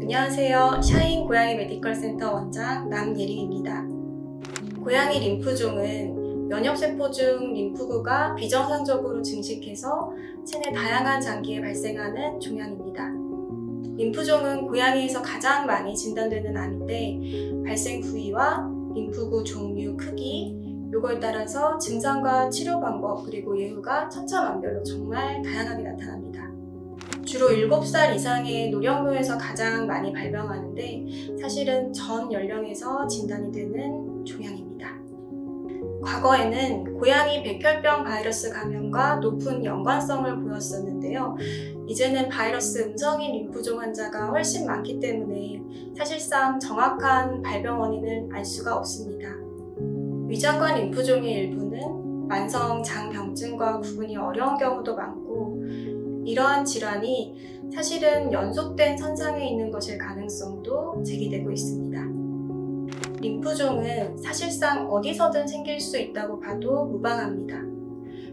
안녕하세요. 샤인 고양이 메디컬 센터 원장 남예림입니다. 고양이 림프종은 면역세포 중 림프구가 비정상적으로 증식해서 체내 다양한 장기에 발생하는 종양입니다. 림프종은 고양이에서 가장 많이 진단되는 암인데 발생 부위와 림프구 종류, 크기, 요거에 따라서 증상과 치료 방법 그리고 예후가 천차만별로 정말 다양하게 나타납니다. 주로 7살 이상의 노령묘에서 가장 많이 발병하는데 사실은 전 연령에서 진단이 되는 종양입니다. 과거에는 고양이 백혈병 바이러스 감염과 높은 연관성을 보였었는데요. 이제는 바이러스 음성인 림프종 환자가 훨씬 많기 때문에 사실상 정확한 발병 원인을 알 수가 없습니다. 위장관 림프종의 일부는 만성 장병증과 구분이 어려운 경우도 많고 이러한 질환이 사실은 연속된 선상에 있는 것일 가능성도 제기되고 있습니다. 림프종은 사실상 어디서든 생길 수 있다고 봐도 무방합니다.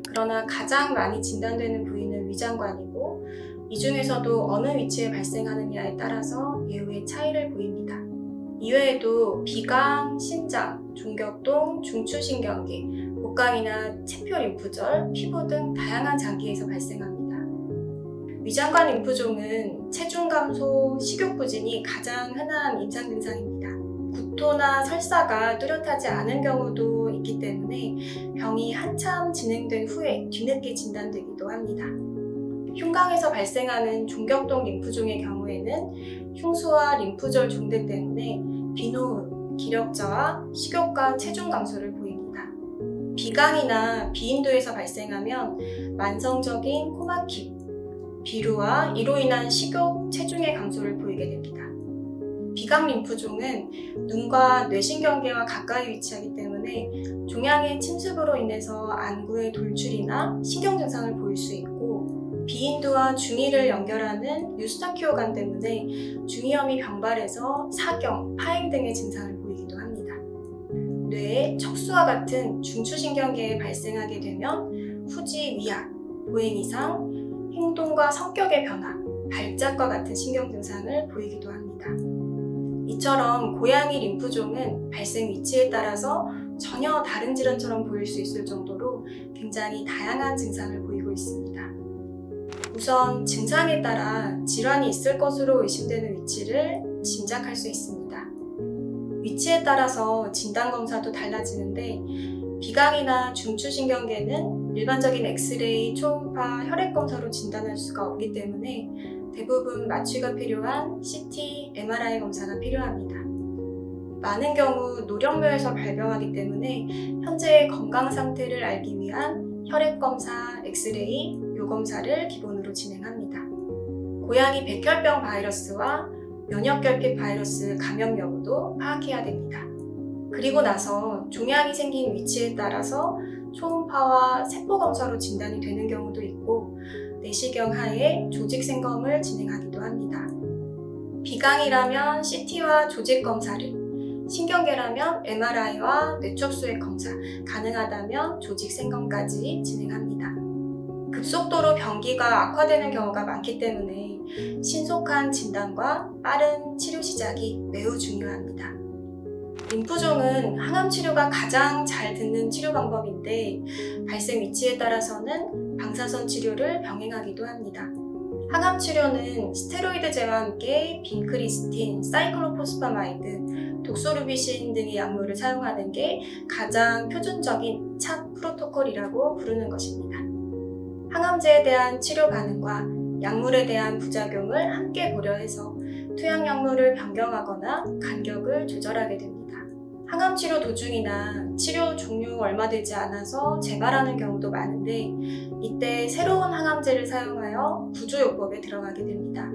그러나 가장 많이 진단되는 부위는 위장관이고 이 중에서도 어느 위치에 발생하느냐에 따라서 예후의 차이를 보입니다. 이외에도 비강, 신장, 종격동, 중추신경계, 복강이나 체표림프절, 피부 등 다양한 장기에서 발생합니다. 위장관 림프종은 체중 감소, 식욕 부진이 가장 흔한 임상 증상입니다. 구토나 설사가 뚜렷하지 않은 경우도 있기 때문에 병이 한참 진행된 후에 뒤늦게 진단되기도 합니다. 흉곽에서 발생하는 종격동 림프종의 경우에는 흉수와 림프절 종대 때문에 비노후, 기력 저하, 식욕과 체중 감소를 보입니다. 비강이나 비인두에서 발생하면 만성적인 코막힘, 비루와 이로 인한 식욕, 체중의 감소를 보이게 됩니다. 비강 림프종은 눈과 뇌신경계와 가까이 위치하기 때문에 종양의 침습으로 인해서 안구의 돌출이나 신경 증상을 보일 수 있고 비인두와 중이를 연결하는 유스타키오관 때문에 중이염이 병발해서 사경, 파행 등의 증상을 보이기도 합니다. 뇌에 척수와 같은 중추신경계에 발생하게 되면 후지 위약, 보행 이상, 행동과 성격의 변화, 발작과 같은 신경 증상을 보이기도 합니다. 이처럼 고양이 림프종은 발생 위치에 따라서 전혀 다른 질환처럼 보일 수 있을 정도로 굉장히 다양한 증상을 보이고 있습니다. 우선 증상에 따라 질환이 있을 것으로 의심되는 위치를 짐작할 수 있습니다. 위치에 따라서 진단검사도 달라지는데 비강이나 중추신경계는 일반적인 엑스레이, 초음파, 혈액검사로 진단할 수가 없기 때문에 대부분 마취가 필요한 CT, MRI 검사가 필요합니다. 많은 경우 노령묘에서 발병하기 때문에 현재의 건강 상태를 알기 위한 혈액검사, 엑스레이, 요검사를 기본으로 진행합니다. 고양이 백혈병 바이러스와 면역결핍 바이러스 감염 여부도 파악해야 됩니다. 그리고 나서 종양이 생긴 위치에 따라서 초음파와 세포검사로 진단이 되는 경우도 있고 내시경 하에 조직생검을 진행하기도 합니다. 비강이라면 CT와 조직검사를, 신경계라면 MRI와 뇌척수액 검사, 가능하다면 조직생검까지 진행합니다. 급속도로 병기가 악화되는 경우가 많기 때문에 신속한 진단과 빠른 치료 시작이 매우 중요합니다. 림프종은 항암 치료가 가장 잘 듣는 치료 방법인데 발생 위치에 따라서는 방사선 치료를 병행하기도 합니다. 항암 치료는 스테로이드제와 함께 빈크리스틴, 사이클로포스파마이드, 독소루비신 등의 약물을 사용하는 게 가장 표준적인 찹 프로토콜이라고 부르는 것입니다. 항암제에 대한 치료 반응과 약물에 대한 부작용을 함께 고려해서 투약약물을 변경하거나 간격을 조절하게 됩니다. 항암치료 도중이나 치료 종료 얼마 되지 않아서 재발하는 경우도 많은데 이때 새로운 항암제를 사용하여 구조요법에 들어가게 됩니다.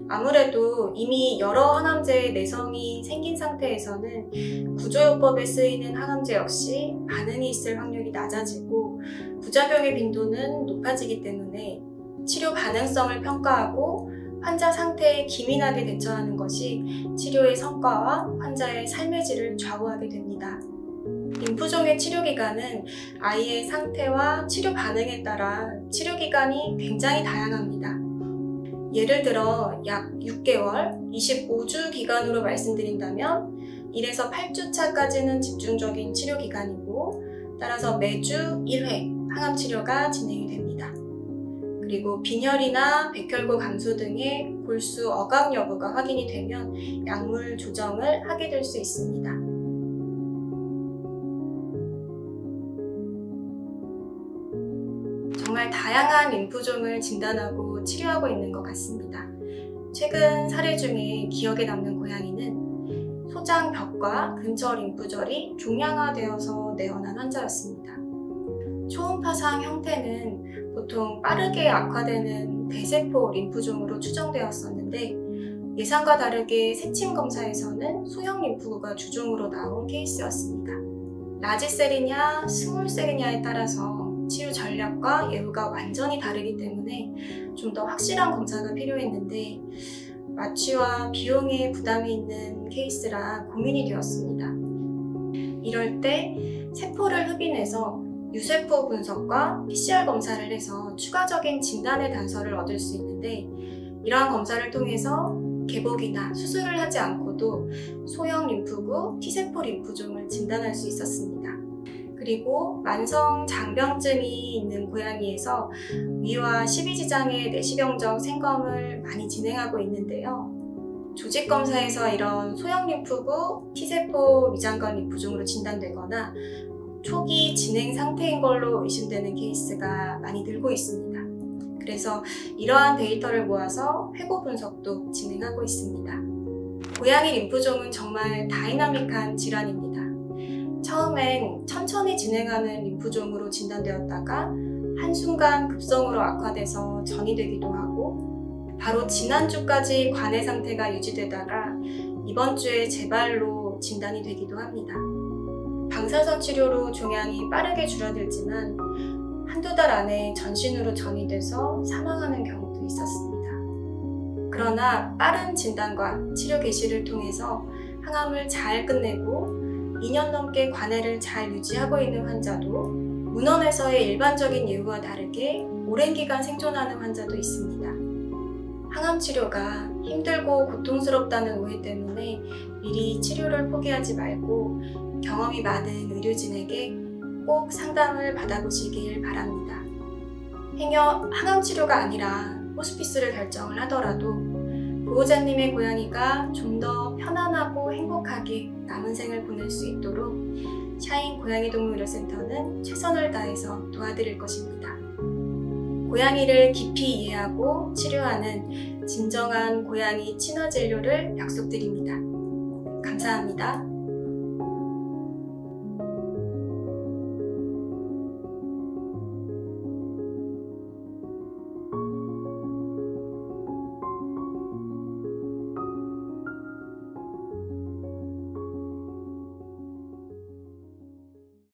아무래도 이미 여러 항암제의 내성이 생긴 상태에서는 구조요법에 쓰이는 항암제 역시 반응이 있을 확률이 낮아지고 부작용의 빈도는 높아지기 때문에 치료 가능성을 평가하고 환자 상태에 기민하게 대처하는 것이 치료의 성과와 환자의 삶의 질을 좌우하게 됩니다. 림프종의 치료기간은 아이의 상태와 치료 반응에 따라 치료기간이 굉장히 다양합니다. 예를 들어 약 6개월, 25주 기간으로 말씀드린다면 1에서 8주 차까지는 집중적인 치료기간이고 따라서 매주 1회 항암치료가 진행이 됩니다. 그리고 빈혈이나 백혈구 감소 등의 골수 억압 여부가 확인이 되면 약물 조정을 하게 될 수 있습니다. 정말 다양한 림프종을 진단하고 치료하고 있는 것 같습니다. 최근 사례 중에 기억에 남는 고양이는 소장벽과 근처 림프절이 종양화되어서 내원한 환자였습니다. 초음파상 형태는 보통 빠르게 악화되는 대세포 림프종으로 추정되었었는데 예상과 다르게 세침 검사에서는 소형 림프구가 주종으로 나온 케이스였습니다. 라지셀이냐 스몰셀이냐에 따라서 치유 전략과 예후가 완전히 다르기 때문에 좀 더 확실한 검사가 필요했는데 마취와 비용에 부담이 있는 케이스라 고민이 되었습니다. 이럴 때 세포를 흡인해서 유세포 분석과 PCR 검사를 해서 추가적인 진단의 단서를 얻을 수 있는데 이러한 검사를 통해서 개복이나 수술을 하지 않고도 소형 림프구, T세포 림프종을 진단할 수 있었습니다. 그리고 만성 장병증이 있는 고양이에서 위와 십이지장의 내시경적 생검을 많이 진행하고 있는데요. 조직검사에서 이런 소형 림프구, T세포 위장관 림프종으로 진단되거나 초기 진행 상태인 걸로 의심되는 케이스가 많이 늘고 있습니다. 그래서 이러한 데이터를 모아서 회고 분석도 진행하고 있습니다. 고양이 림프종은 정말 다이나믹한 질환입니다. 처음엔 천천히 진행하는 림프종으로 진단되었다가 한순간 급성으로 악화돼서 전이 되기도 하고 바로 지난주까지 관해 상태가 유지되다가 이번 주에 재발로 진단이 되기도 합니다. 방사선 치료로 종양이 빠르게 줄어들지만 한두 달 안에 전신으로 전이 돼서 사망하는 경우도 있었습니다. 그러나 빠른 진단과 치료 개시를 통해서 항암을 잘 끝내고 2년 넘게 관해를 잘 유지하고 있는 환자도 문헌에서의 일반적인 예후와 다르게 오랜 기간 생존하는 환자도 있습니다. 항암 치료가 힘들고 고통스럽다는 오해 때문에 미리 치료를 포기하지 말고 경험이 많은 의료진에게 꼭 상담을 받아보시길 바랍니다. 행여 항암 치료가 아니라 호스피스를 결정을 하더라도 보호자님의 고양이가 좀 더 편안하고 행복하게 남은 생을 보낼 수 있도록 샤인 고양이동물의료센터는 최선을 다해서 도와드릴 것입니다. 고양이를 깊이 이해하고 치료하는 진정한 고양이 친화 진료를 약속드립니다. 감사합니다.